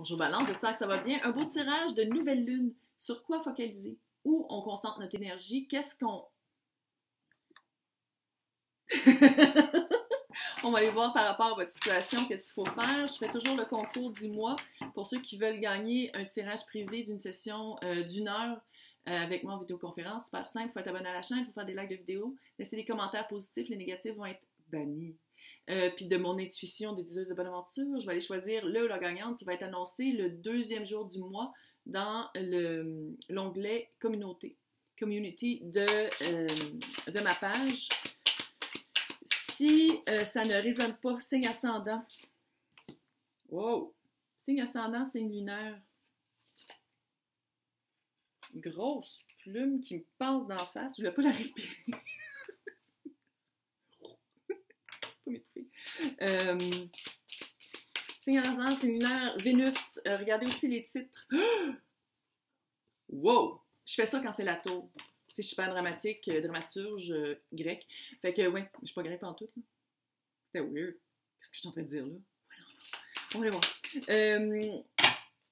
Bonjour Balance, j'espère que ça va bien. Un beau tirage de nouvelle lune. Sur quoi focaliser? Où on concentre notre énergie? Qu'est-ce qu'on... On va aller voir par rapport à votre situation, qu'est-ce qu'il faut faire. Je fais toujours le concours du mois pour ceux qui veulent gagner un tirage privé d'une session d'une heure avec moi en vidéoconférence. Super simple, il faut être abonné à la chaîne, il faut faire des likes de vidéos, laisser des commentaires positifs, les négatifs vont être bannis. Puis de mon intuition de diseuse de bonne aventure, je vais aller choisir le ou la gagnante qui va être annoncé le deuxième jour du mois dans l'onglet communauté, community de ma page. Si ça ne résonne pas, signe ascendant. Wow! Signe ascendant, signe lunaire. Grosse plume qui me passe d'en face. Je ne voulais pas la respirer. Pas m'étouffer. Signe ascendant, signe lunaire. Vénus. Regardez aussi les titres. Wow! Je fais ça quand c'est la tour. Tu sais, je suis pas dramatique, dramaturge grec. Fait que, ouais, je suis pas grec pantoute. C'était weird. Qu'est-ce que je suis en train de dire, là? On va aller voir.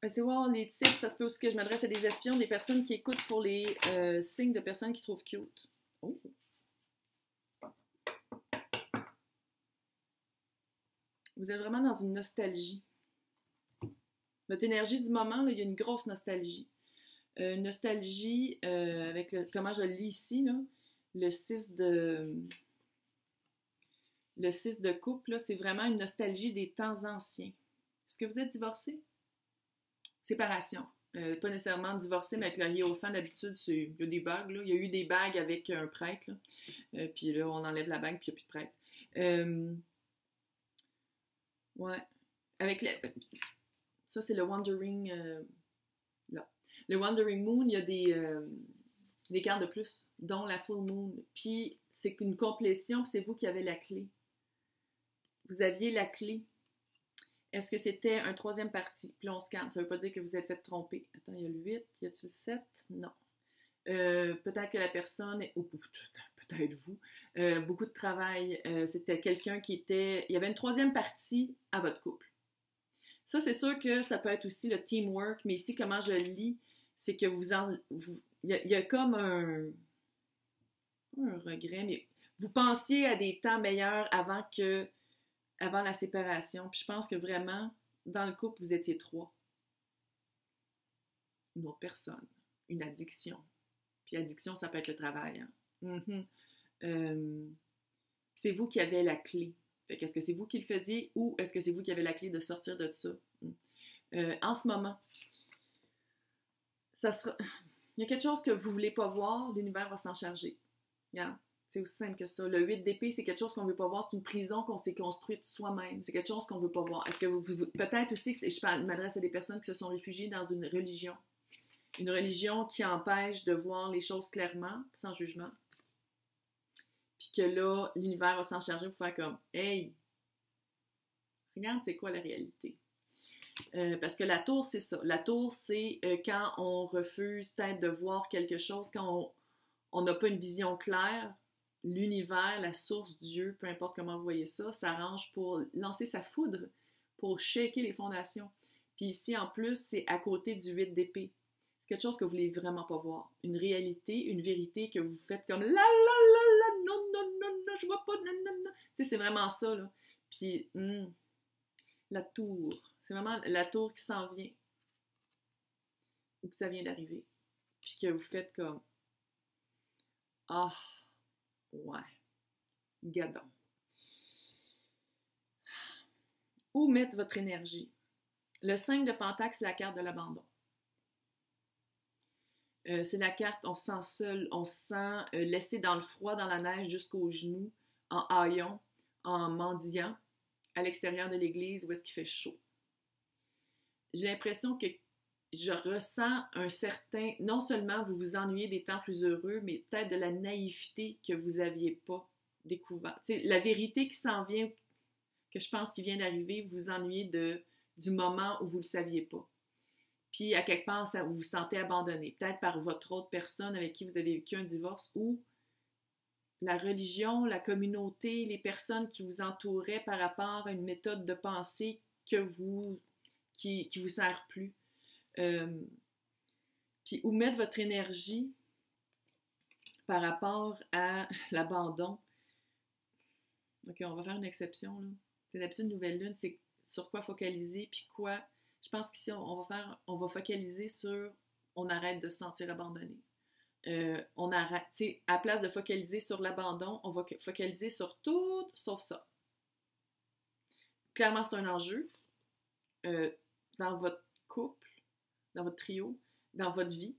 C'est voir les titres. Ça se peut aussi que je m'adresse à des espions, des personnes qui écoutent pour les signes de personnes qui trouvent cute. Oh! Vous êtes vraiment dans une nostalgie. Votre énergie du moment, là, il y a une grosse nostalgie. Nostalgie, avec comment je le lis ici, là, le 6 de coupe, c'est vraiment une nostalgie des temps anciens. Est-ce que vous êtes divorcé? Séparation. Pas nécessairement divorcé, mais avec le hiérophant, d'habitude, il y a des bagues. Là. Il y a eu des bagues avec un prêtre. Là. Puis là, on enlève la bague, puis il n'y a plus de prêtre. Ouais. Avec ça, c'est le Wandering... là. Le Wandering Moon, il y a des cartes de plus, dont la Full Moon. Puis, c'est une complétion, puis c'est vous qui avez la clé. Vous aviez la clé. Est-ce que c'était un troisième parti? Puis là, on se calme. Ça ne veut pas dire que vous êtes fait tromper. Attends, il y a le 8. Y a-t-il le 7? Non. Peut-être que la personne, ou peut-être vous, beaucoup de travail. C'était quelqu'un qui était... Il y avait une troisième partie à votre couple. Ça, c'est sûr que ça peut être aussi le teamwork, mais ici, comment je le lis, c'est que il y a comme un regret, mais vous pensiez à des temps meilleurs avant la séparation. Puis je pense que vraiment, dans le couple, vous étiez trois. Une autre personne, une addiction. Puis addiction, ça peut être le travail. Hein? C'est vous qui avez la clé. Fait qu'est-ce que c'est vous qui le faisiez ou est-ce que c'est vous qui avez la clé de sortir de ça? En ce moment, ça sera... il y a quelque chose que vous ne voulez pas voir, l'univers va s'en charger. Regarde, c'est aussi simple que ça. Le 8 d'épée, c'est quelque chose qu'on ne veut pas voir, c'est une prison qu'on s'est construite soi-même. C'est quelque chose qu'on ne veut pas voir. Est-ce que peut-être aussi, que je m'adresse à des personnes qui se sont réfugiées dans une religion qui empêche de voir les choses clairement, sans jugement. Puis que là, l'univers va s'en charger pour faire comme « Hey, regarde c'est quoi la réalité. » Parce que la tour, c'est ça. La tour, c'est quand on refuse peut-être de voir quelque chose, quand on n'a pas une vision claire, l'univers, la source, Dieu, peu importe comment vous voyez ça, s'arrange pour lancer sa foudre, pour shaker les fondations. Puis ici, en plus, c'est à côté du 8 d'épée. C'est quelque chose que vous voulez vraiment pas voir. Une réalité, une vérité que vous faites comme « La la la la, non, non, non, non, je vois pas, non, non, non. » Tu sais, c'est vraiment ça, là. Puis, la tour. C'est vraiment la tour qui s'en vient. Ou que ça vient d'arriver. Puis que vous faites comme ah, ouais, gadon. Où mettre votre énergie? Le 5 de Pentacle, c'est la carte de l'abandon. C'est la carte, on se sent seul, on se sent laissé dans le froid, dans la neige, jusqu'aux genoux, en haillons, en mendiant, à l'extérieur de l'église où est-ce qu'il fait chaud. J'ai l'impression que je ressens un certain... Non seulement vous vous ennuyez des temps plus heureux, mais peut-être de la naïveté que vous n'aviez pas découvert. T'sais, la vérité qui s'en vient, que je pense qui vient d'arriver, vous vous ennuyez du moment où vous ne le saviez pas. Puis, à quelque part, vous vous sentez abandonné. Peut-être par votre autre personne avec qui vous avez vécu un divorce ou la religion, la communauté, les personnes qui vous entouraient par rapport à une méthode de pensée qui qui vous sert plus. Puis où mettre votre énergie par rapport à l'abandon. OK, on va faire une exception, là. C'est d'habitude une nouvelle lune, c'est sur quoi focaliser, puis quoi. Je pense qu'ici, on va focaliser sur on arrête de se sentir abandonné. On arrête, tu sais, à la place de focaliser sur l'abandon, on va focaliser sur tout sauf ça. Clairement, c'est un enjeu dans votre couple, dans votre trio, dans votre vie.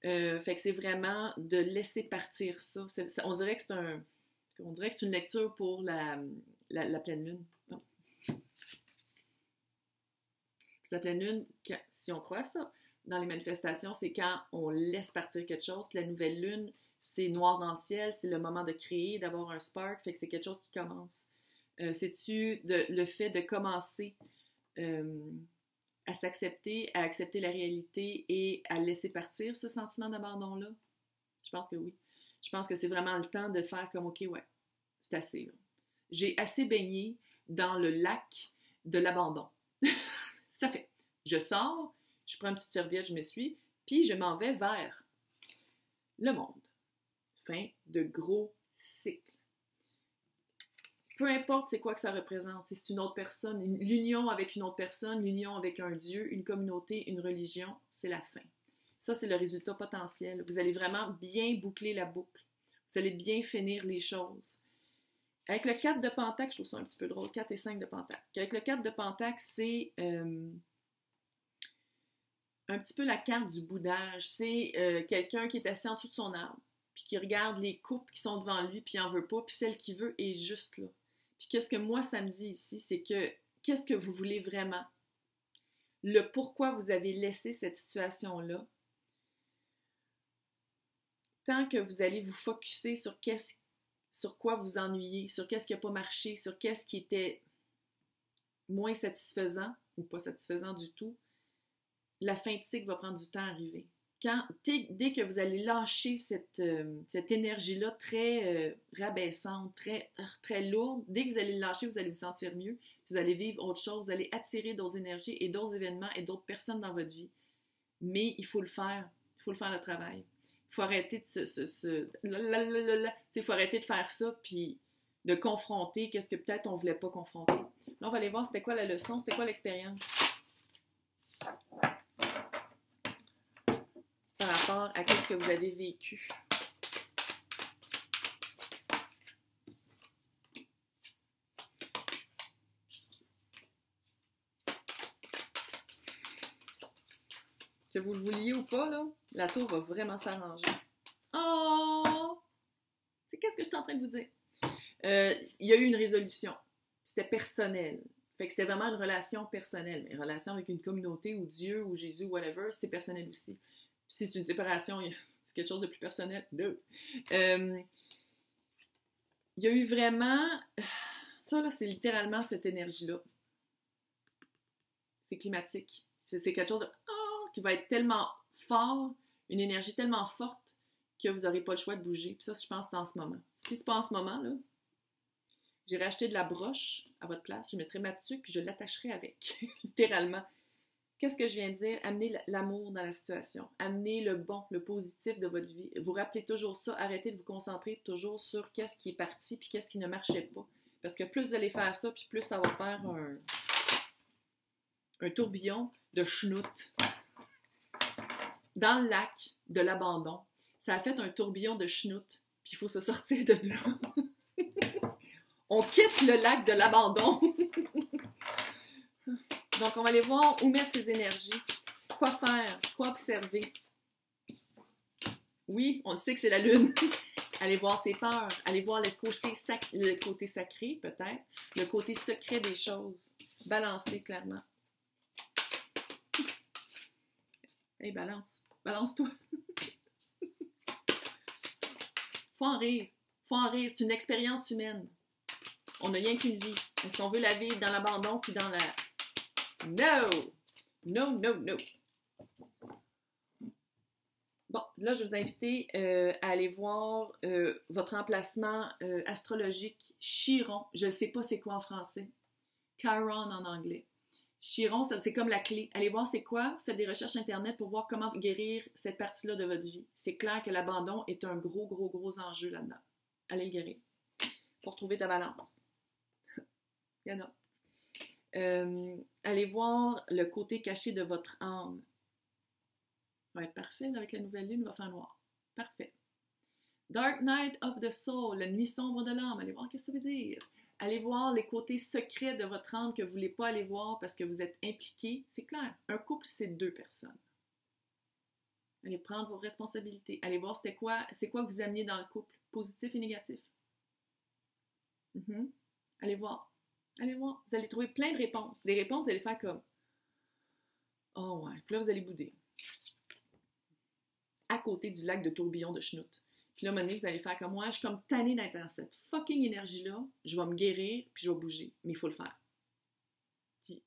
Fait que c'est vraiment de laisser partir ça. On dirait que c'est une lecture pour la pleine lune. Non. C'est la pleine lune, si on croit ça, dans les manifestations, c'est quand on laisse partir quelque chose. Puis la nouvelle lune, c'est noir dans le ciel, c'est le moment de créer, d'avoir un spark, fait que c'est quelque chose qui commence. C'est-tu le fait de commencer à s'accepter, à accepter la réalité et à laisser partir ce sentiment d'abandon-là? Je pense que oui. Je pense que c'est vraiment le temps de faire comme, OK, ouais, c'est assez, là. J'ai assez baigné dans le lac de l'abandon. Ça fait. Je sors, je prends une petite serviette, je m'essuie, puis je m'en vais vers le monde. Fin de gros cycle. Peu importe c'est quoi que ça représente, si c'est une autre personne, l'union avec une autre personne, l'union avec un Dieu, une communauté, une religion, c'est la fin. Ça, c'est le résultat potentiel. Vous allez vraiment bien boucler la boucle. Vous allez bien finir les choses. Avec le 4 de Pentacle, je trouve ça un petit peu drôle, 4 et 5 de Pentacle. Avec le 4 de Pentacle, c'est un petit peu la carte du boudage. C'est quelqu'un qui est assis en dessous de son arbre, puis qui regarde les coupes qui sont devant lui, puis il n'en veut pas, puis celle qu'il veut est juste là. Puis qu'est-ce que moi, ça me dit ici, c'est que qu'est-ce que vous voulez vraiment? Le pourquoi vous avez laissé cette situation-là. Tant que vous allez vous focusser sur quoi vous ennuyez, sur qu'est-ce qui n'a pas marché, sur qu'est-ce qui était moins satisfaisant ou pas satisfaisant du tout, la fin de cycle va prendre du temps à arriver. Dès que vous allez lâcher cette énergie-là très rabaissante, très lourde, dès que vous allez le lâcher, vous allez vous sentir mieux, vous allez vivre autre chose, vous allez attirer d'autres énergies et d'autres événements et d'autres personnes dans votre vie. Mais il faut le faire le travail. Il faut arrêter il faut arrêter de faire ça puis de confronter qu'est-ce que peut-être on ne voulait pas confronter. Là, on va aller voir c'était quoi la leçon, c'était quoi l'expérience par rapport à ce que vous avez vécu. Que vous le vouliez ou pas, là, la tour va vraiment s'arranger. Oh! C'est qu'est-ce que je suis en train de vous dire? Il y a eu une résolution. C'était personnel. Fait que c'était vraiment une relation personnelle. Mais une relation avec une communauté ou Dieu ou Jésus, whatever, c'est personnel aussi. Puis si c'est une séparation, c'est quelque chose de plus personnel. No. Il y a eu vraiment... Ça, là, c'est littéralement cette énergie-là. C'est climatique. C'est quelque chose de... qui va être tellement fort, une énergie tellement forte que vous n'aurez pas le choix de bouger. Puis ça, je pense que c'est en ce moment. Si c'est pas en ce moment, là, j'irai acheter de la broche à votre place, je mettrai ma tuque puis je l'attacherai avec, littéralement. Qu'est-ce que je viens de dire? Amenez l'amour dans la situation. Amenez le bon, le positif de votre vie. Vous rappelez toujours ça. Arrêtez de vous concentrer toujours sur qu'est-ce qui est parti puis qu'est-ce qui ne marchait pas. Parce que plus vous allez faire ça, puis plus ça va faire un tourbillon de schnout. Dans le lac de l'abandon, ça a fait un tourbillon de schnout, puis il faut se sortir de là. On quitte le lac de l'abandon. Donc, on va aller voir où mettre ses énergies, quoi faire, quoi observer. Oui, on le sait que c'est la lune. Allez voir ses peurs, allez voir le côté sacré, peut-être, le côté secret des choses. Balancer, clairement. Hey, balance. Balance-toi. Faut en rire. Faut en rire. C'est une expérience humaine. On n'a rien qu'une vie. Est-ce qu'on veut la vivre dans l'abandon puis dans la... No! No, no, no. Bon, là, je vais vous inviter à aller voir votre emplacement astrologique Chiron. Je ne sais pas c'est quoi en français. Chiron en anglais. Chiron, c'est comme la clé. Allez voir c'est quoi, faites des recherches Internet pour voir comment guérir cette partie-là de votre vie. C'est clair que l'abandon est un gros enjeu là-dedans. Allez le guérir. Pour trouver ta balance. Il y en a. Allez voir le côté caché de votre âme. Ça va être parfait, là, avec la nouvelle lune, il va faire noir. Parfait. Dark Night of the Soul, la nuit sombre de l'âme. Allez voir qu'est-ce que ça veut dire. Allez voir les côtés secrets de votre âme que vous ne voulez pas aller voir parce que vous êtes impliqués. C'est clair. Un couple, c'est 2 personnes. Allez prendre vos responsabilités. Allez voir c'est quoi que vous ameniez dans le couple, positif et négatif. Allez voir. Allez voir. Vous allez trouver plein de réponses. Des réponses, vous allez faire comme oh ouais. Puis là, vous allez bouder. À côté du lac de tourbillon de Chenoute. Puis là, à un moment donné, vous allez faire comme moi, je suis comme tannée d'être dans cette fucking énergie-là, je vais me guérir, puis je vais bouger. Mais il faut le faire. Puis,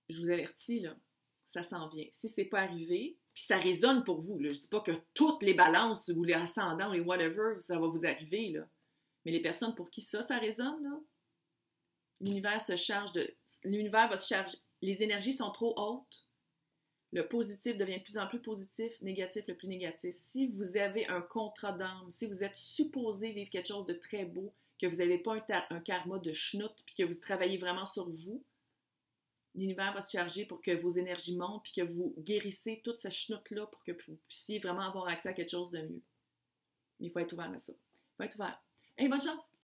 je vous avertis, là, ça s'en vient. Si c'est pas arrivé, puis ça résonne pour vous, là, je dis pas que toutes les balances, ou les ascendants, ou les whatever, ça va vous arriver, là. Mais les personnes pour qui ça résonne, là, l'univers va se charger. Les énergies sont trop hautes. Le positif devient de plus en plus positif, négatif le plus négatif. Si vous avez un contrat d'âme, si vous êtes supposé vivre quelque chose de très beau, que vous n'avez pas un karma de schnout, puis que vous travaillez vraiment sur vous, l'univers va se charger pour que vos énergies montent, puis que vous guérissez toute cette schnout-là pour que vous puissiez vraiment avoir accès à quelque chose de mieux. Mais il faut être ouvert à ça. Il faut être ouvert. Hey, bonne chance!